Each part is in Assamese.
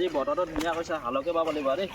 আজি বতৰটো ধুনীয়া কৈছে, হালকে বাব লাগিব দেই।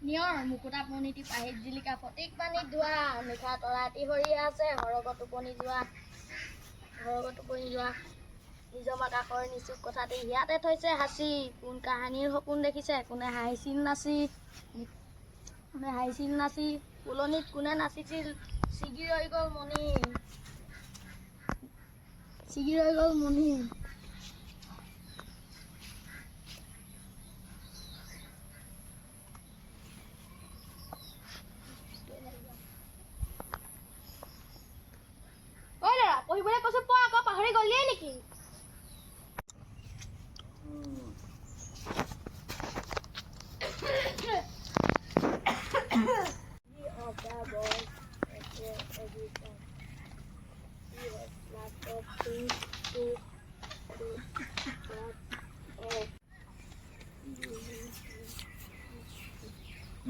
নিয়ৰ মুকুতা পনিটি পাহিত জিলিকা ফটিক পানী ধোৱা নিশা তৰাতি সৰি আছে সৰগত টোপনি যোৱা নিজৰ আকাশৰ নিচুক কথাতে ইয়াতে থৈছে সাঁচি কোন কাহানীৰ সপোন দেখিছে কোনে হাঁহিছিল নাচি ফুলনিত কোনে নাচিছিল ছিগি ৰৈ গ'ল মণি পঢ়িবলৈ কৈছো পঢ় আকৌ পাহৰি গলিয়ে নেকি?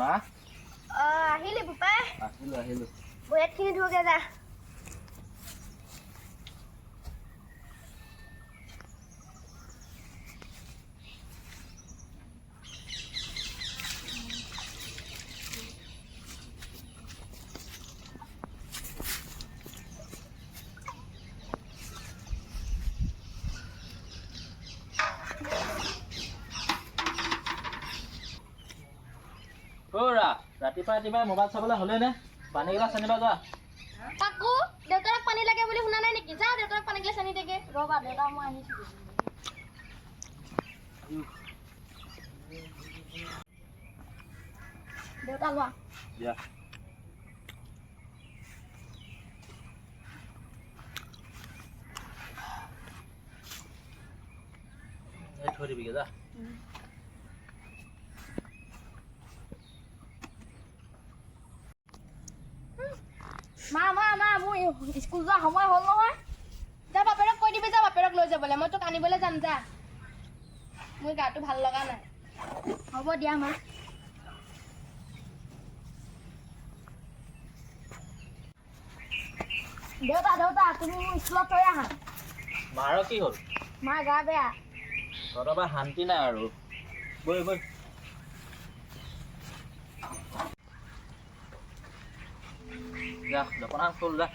মা আহিলি বোপাই আহিলো বয়াতখিনি ধুগে যা। ৰাতিপুৱা মোবাইল চাবলৈ হ'লে নে? পানী গিলাচ আনিব যোৱা। কাকু দেউতাক পানী লাগে বুলি শুনা নাই নেকি? যা দেউতাক পানী গিলাচ আনি দেগে। ৰবা দেউতা মই আহিছো। দেউতা লোৱা। দিয়া। থৈ দিবিগে যা। মা মোৰ স্কুল যোৱা সময় হ'ল নহয়। যা বাপেৰক কৈ দিবি, যা বাপেৰক লৈ যাবলৈ। মই তোক আনিবলৈ যাম যা। মোৰ গাটো ভাল লগা নাই। হ'ব দিয়া মা। দেউতা তুমি মোৰ স্কুলত থৈ আহা। মাৰ কি হ'ল? মাৰ গা বেয়া। তহঁতৰ পৰা শান্তি নাই আৰু। বৈ যা জপনা খোল যা।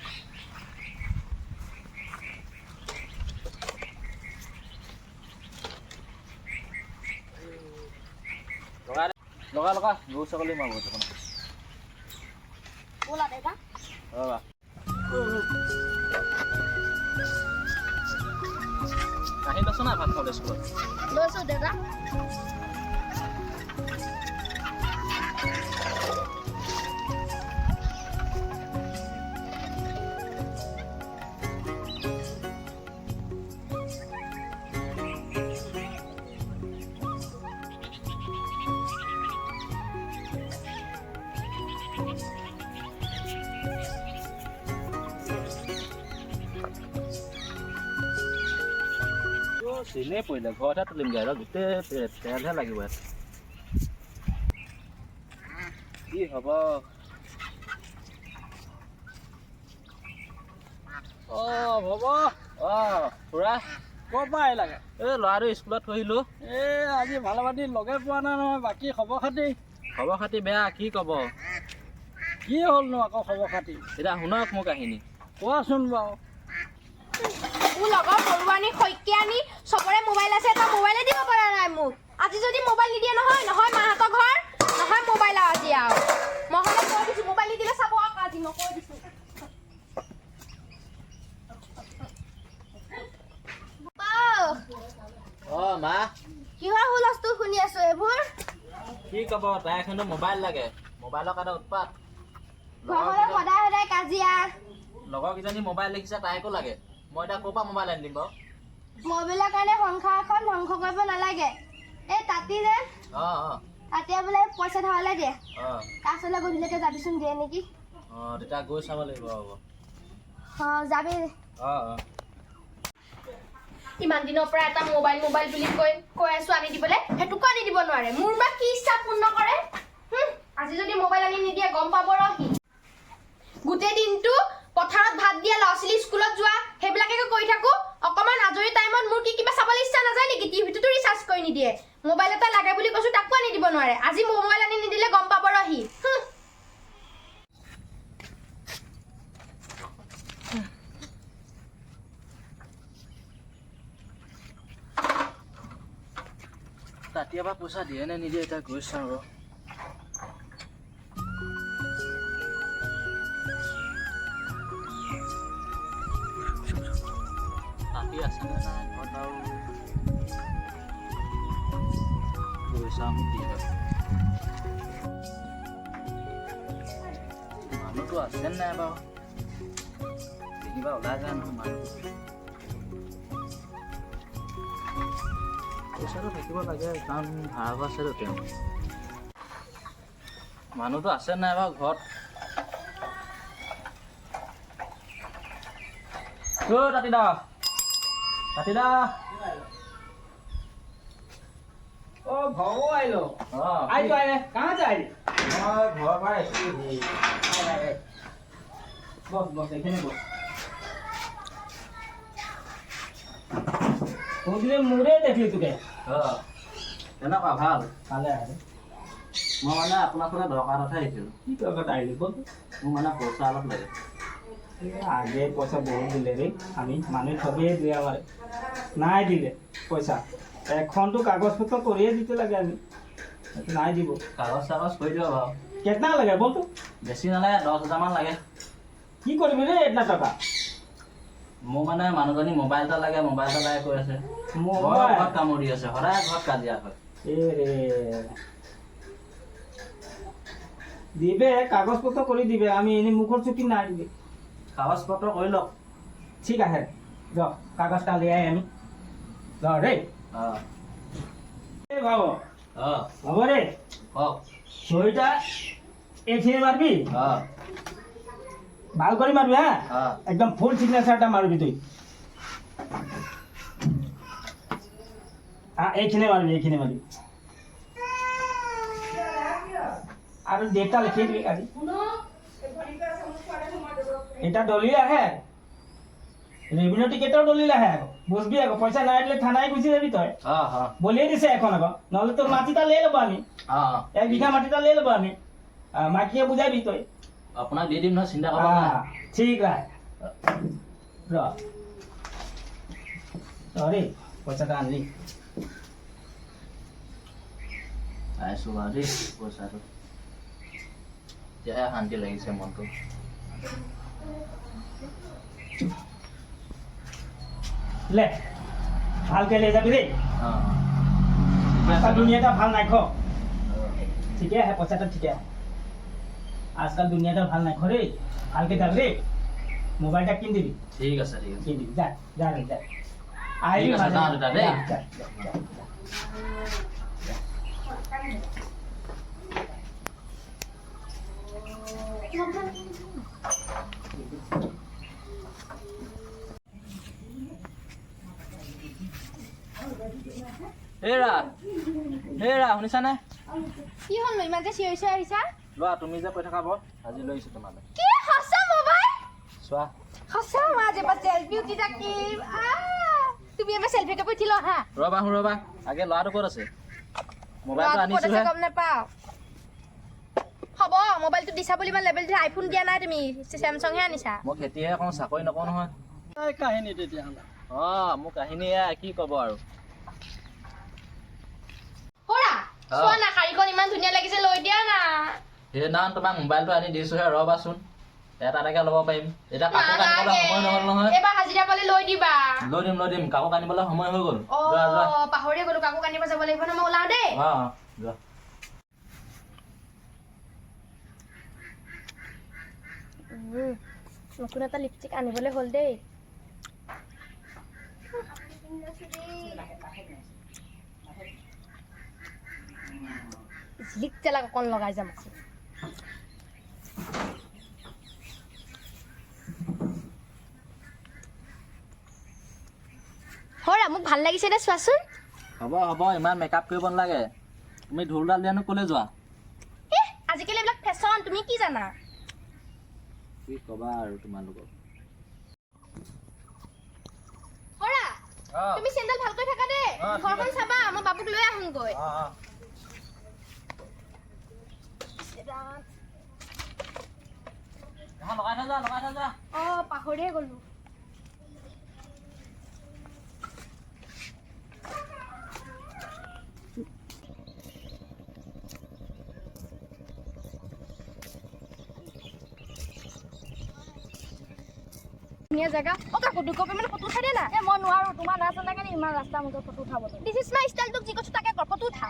লগা গৰু ছাগলী মাৰিব জপনা। ব'লা দেউতা। ৰবা। কাহি লৈছ না ভাত খাবলৈ স্কুলত? লৈছো দেউতা। চিনে পৰিলে ঘৰতে তুলিমগৈ আৰু গোটেই তেলহে লাগিব ইয়াত। কি হ'ব? হ'ব খুৰা ক'ৰ পৰা আহিলাগে? এই ল'ৰাটো স্কুলত থৈ আহিলোঁ। আজি ভালেমানি লগে পোৱা নাই নহয়। বাকী খবৰ খাতি বেয়া, কি ক'ব? কি হ'লনো আকৌ খবৰ খাতি? এতিয়া শুনক মোৰ কাহিনী। কোৱাচোন বাৰু। মোৰ লগৰ বৰুৱানী শইকীয়ানী চবৰে মোবাইল আছে, তই মোবাইলে দিব পৰা নাই মোক। আজি যদি মোবাইল নিদিয়ে নহয় মাহঁতৰ ঘৰ নহয় মোবাইল আজি আৰু মই কৈ দিছোঁ মোবাইল নিদিলে চাব আকৌ আজি মই কৈ দিছোঁ। মা কিহৰ হুলস্থুল শুনি আছো এইবোৰ? কি ক'ব তাই কিন্তু মোবাইল লাগে মোবাইলৰ কাৰণে উৎপাত ঘৰখনত সদায় সদায় কাজিয়া। লগৰ কেইজনী মোবাইল দেখিছে তাইকো লাগে মই এতিয়া ক'ৰ পৰা মোবাইল আনি দিম বাৰু মোবাইলৰ কাৰণে সংসাৰখন ধ্বংস কৰিব নালাগে। এই তাঁতি যে অঁ অঁ তাতে বোলে পইচা ধাৰলৈ দিয়ে। অঁ তাৰ ওচৰলৈ গধূলিকৈ যাবিচোন দিয়ে নেকি? অঁ তেতিয়া গৈ চাব লাগিব হ'ব যাবি। অঁ অঁ ইমান দিনৰ পৰা এটা মোবাইল মোবাইল বুলি কৈ আছো আনি দিবলৈ, সেইটোকো আনি দিব নোৱাৰে। মোৰ বা কি ইচ্ছা পূৰ্ণ কৰে। আজি যদি মোবাইল আনি নিদিয়ে গম পাব ৰহি। গোটেই দিনটো পথাৰত ভাত দিয়া, ল'ৰা ছোৱালী স্কুলত যোৱা, সেইবিলাকে কৰি থাকো। অকণমান আজৰি টাইমত মোৰ কি কিবা চাবলৈ ইচ্ছা নাযায় নেকি? টিভিটোতো ৰিচাৰ্জ কৰি নিদিয়ে। মোবাইল এটা লাগে বুলি কৈছো তাকো আনি দিব নোৱাৰে। আজি মোবাইল আনি নিদিলে গম পাব ৰহি। ৰাতিপুৱা পইচা দিয়ে নে নিদিয়ে এতিয়া গৈ চাওঁ ৰ ৰাতি আছে নে নাই ঘৰত আৰু গৈ চাওঁ কি হয় মানুহটো আছে নাই বাৰু দেখিবা ওলাই যায় নহয় মানুহ পইচাটো থাকিব লাগে কাৰণ ভাড়া ঘৰ আছেতো তেওঁ মানুহটো আছে নাই বাৰু ঘৰত তাঁতিদা তাঁতিদা ओ भाऊ आइलो অঁ आई तो आए कहाँ जा रही মই ঘৰৰ পৰা আহিছোঁ बस बस এখানে বস কোনদিনে মুৰে দেখলি তোকে অঁ কেনেকুৱা ভাল ভালে আছে মই মানে আপোনাৰ পৰা দৰকাৰ এটাত আহিছিলোঁ কি দরকার আইলি বল মোক মানে পইচা অলপ লাগে আগে পয়সা বহুত দিলে রে আমি মানুষ সবেই দিয়ে আমার নাই দিলে পয়সা এখন তো কাগজপত্র করিয়ে দিতে লাগে আমি নাই দিব কাগজ চাগজ কৰি দিব বাৰু কেতনা লাগে বল তো বেছি নালাগে 10,000 মান লাগে কি করবি রে এতনা টাকা মোক মানে মানুহজনী মোবাইল এটা লাগে কৈ আছে মোবাইল ঘৰত কামুৰি আছে সদায় ঘৰত কাজিয়া হয় এ ৰে দিবে কাগজপত্ৰ কৰে দিবে আমি এনে মুখৰ চুক্তি না দিবে কাগজ পত্ৰ কৰি লওক ঠিক আছে য কাগজটা লিয়ে আই আমি য রে অঁ এ বাবু অঁ বাবু রে কওক সইটা এখানে মারবি অঁ ভাল করে মারবি হ্যাঁ অঁ একদম ফুল সিগনেচারটা মারবি তুই এইখানে মারবি আর ডেটটা লিখে দিবি গাড়ি এটা দলিল আহে রেভিনিউ টিকেটও দলিল আহে বুঝবি আকৌ পয়সা নাই দিলে থানায় গুচি যাবি তই অঁ অঁ বলিয়ে দিছে এখন আকৌ নহলে তোর মাটিটা লে ল'ব আমি অঁ 1 বিঘা মাটিটা লে ল'ব আমি মাকিয়ে বুঝাবি তই আপোনাক দি দিম নহয় চিন্তা কৰিব নাই ঠিক আছে ৰে পয়সাটা আনলি পাইছোঁ বাৰু দেই পইচাটো এতিয়াহে শান্তি লাগিছে মনটো লে ভালকে লৈ যাবি দেই অঁ আজকাল দুনিয়াটা ভাল নাই খ ঠিকে আছে পইচাটা ঠিকে আছে আজকাল দুনিয়াটা ভাল নাই খ রে ভালকে যাবি দেই মোবাইলটা কিন দিবি ঠিক আছে কিন দিবি যা যা রে যা ঠিক আছে, যাওঁ দাদা দেই। হেৰা শুনিছানে কি হ'ল ইমান যে চিঞৰি চিঞৰি আহিছা? লোৱা তুমি যে কৈ থকা বৰ আজি লৈ আহিছোঁ তোমালৈ কি সঁচা মোবাইল? চোৱা সঁচা माझे पास सेल्फी उठी থাকি তুমি এবাৰ সেলফি কাপ উঠিলো হা ৰবা আগে ল'ৰাটো ক'ত আছে মোবাইলটো আনিছোহে গম নাপাও হ'ব মোবাইলটো দিছা বুলি মই লেবেল দি আইফোন দিয়া নাই তুমি স্যামসাং হে আনিছা মই খেতিহে কওঁ চাকৰি নকওঁ নহয় এই কাহিনী তেতিয়াহ'লে অঁ মোৰ কাহিনী এয়া কি ক'ব আৰু হৰা চোৱা না শাৰীখন ইমান ধুনীয়া লাগিছে লৈ দিয়া না সেইদিনাখন তোমাক মোবাইলটো আনি দিছোঁহে ৰ'বাচোন এটা এটাকে ল'ব পাৰিম এতিয়া কাপোৰ কানিবলৈ সময় নহ'ল নহয় এবাৰ হাজিৰা পালে লৈ দিবা লৈ দিম কাপোৰ কানিবলৈ সময় হৈ গ'ল অ যোৱা যোৱা পাহৰি গলো কাপোৰ কানিব যাব লাগিব ন মই ওলাও দেই যোৱা নতুন এটা লিপষ্টিক আনিবলৈ হ'ল দেই লিক তেলাক অকণ লগাই যাম হৰা মোক ভাল লাগিছে দে চোৱাচোন হ'ব ইমান মেকআপ কৰিব নালাগে তুমি ঢোলডাল দিয়ানো ক'লৈ যোৱা আজিকালি এইবিলাক ফেশ্বন তুমি কি জানা কি ক'বা আৰু তোমালোকক হৰা তুমি চেণ্ডেল ভালকৈ থাকা দেই ঘৰখন চাবা মই বাবুক লৈ আহোঁগৈ লগাই থৈ যা পাহৰিয়ে গলো ধুনীয়া জেগা কাকো দুকপি মানে ফটো উঠাই দে না মই নোৱাৰো তোমাৰ নাচ নালাগে ইমান ৰাস্তা মধ্যে ফটো উঠাবলৈ দিছ ইজ মাই ষ্টাইল তোক যি কৈছো তাকে কৰ ফটো উঠা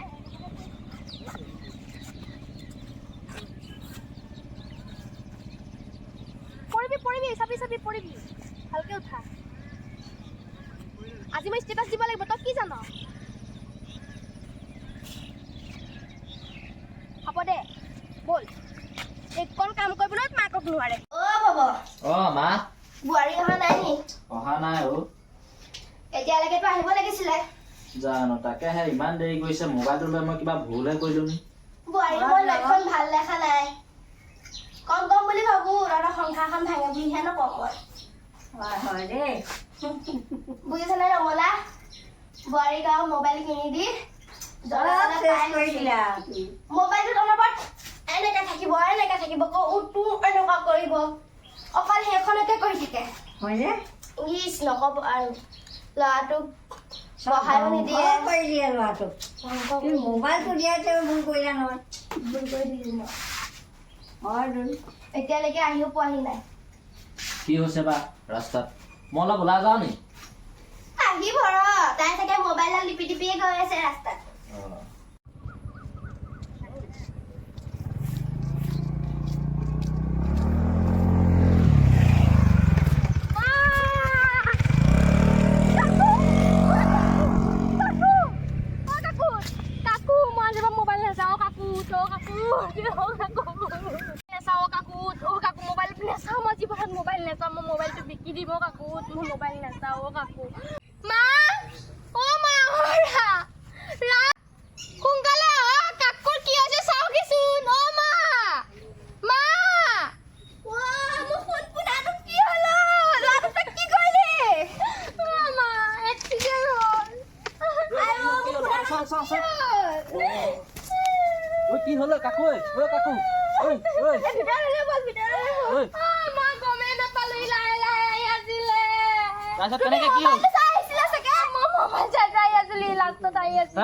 পৰিবি চাবি পৰিবি ভালকে উঠা আজি মই ষ্টেটাছ দিব লাগিব তই কি জান হ'ব দে বল এইকণ কাম কৰিবলৈ মাকক নোৱাৰে মা বোৱাৰী অহা নাই নি অহা নাই এতিয়ালৈকেতো আহিব লাগিছিলে জানো তাকেহে ইমান দেৰি কৰিছে মোবাইলটো লৈ মই কিবা ভুলহে কৰিলো নি বোৱাৰী মই লক্ষণ ভাল দেখা নাই কম বুলি ভাবো তহঁতৰ সংসাৰখন ভাঙে বুলিহে নকওঁ মই হয় দেই বুজিছে নে ৰমলা বোৱাৰীক আৰু মোবাইল কিনি দি মোবাইলটো অনবৰত এনেকে থাকিব উঠো এনেকুৱা কৰিব অকল সেইখনকে কৰি থাকে হয়নে ইচ নকব আৰু ল'ৰাটোক পঢ়াইও নিদিয়ে কৰি দিয়ে ল'ৰাটোক তুমি মোবাইলটো দিয়াতে ভুল কৰিলা নহয় ভুল কৰি দিলো মই হয় এতিয়ালৈকে আহিও পোৱাহি নাই কি হৈছে বা ৰাস্তাত মই অলপ ওলাই যাওঁ নি আহিব ৰ তাই চাগে মোবাইলত টিপিয়ে গৈ আছে ৰাস্তাত মোবাইল নেচাওঁ মই মোবাইলটো বিকি দিব কাকো মোৰ মোবাইল নেচাওঁ কাকো মা অ মা সোনকালে কাকুৰ কি হৈছে চাওকচোন অ মা মোৰ ফোন পুনাটো কি হ'ল ল'ৰাটোক কি কৰিলে মা এক্সিডেণ্ট হ'ল কি হ'ল কাকু কাকু তাৰপিছত কেনেকে কি হ'ল লাষ্টত আহি আছিল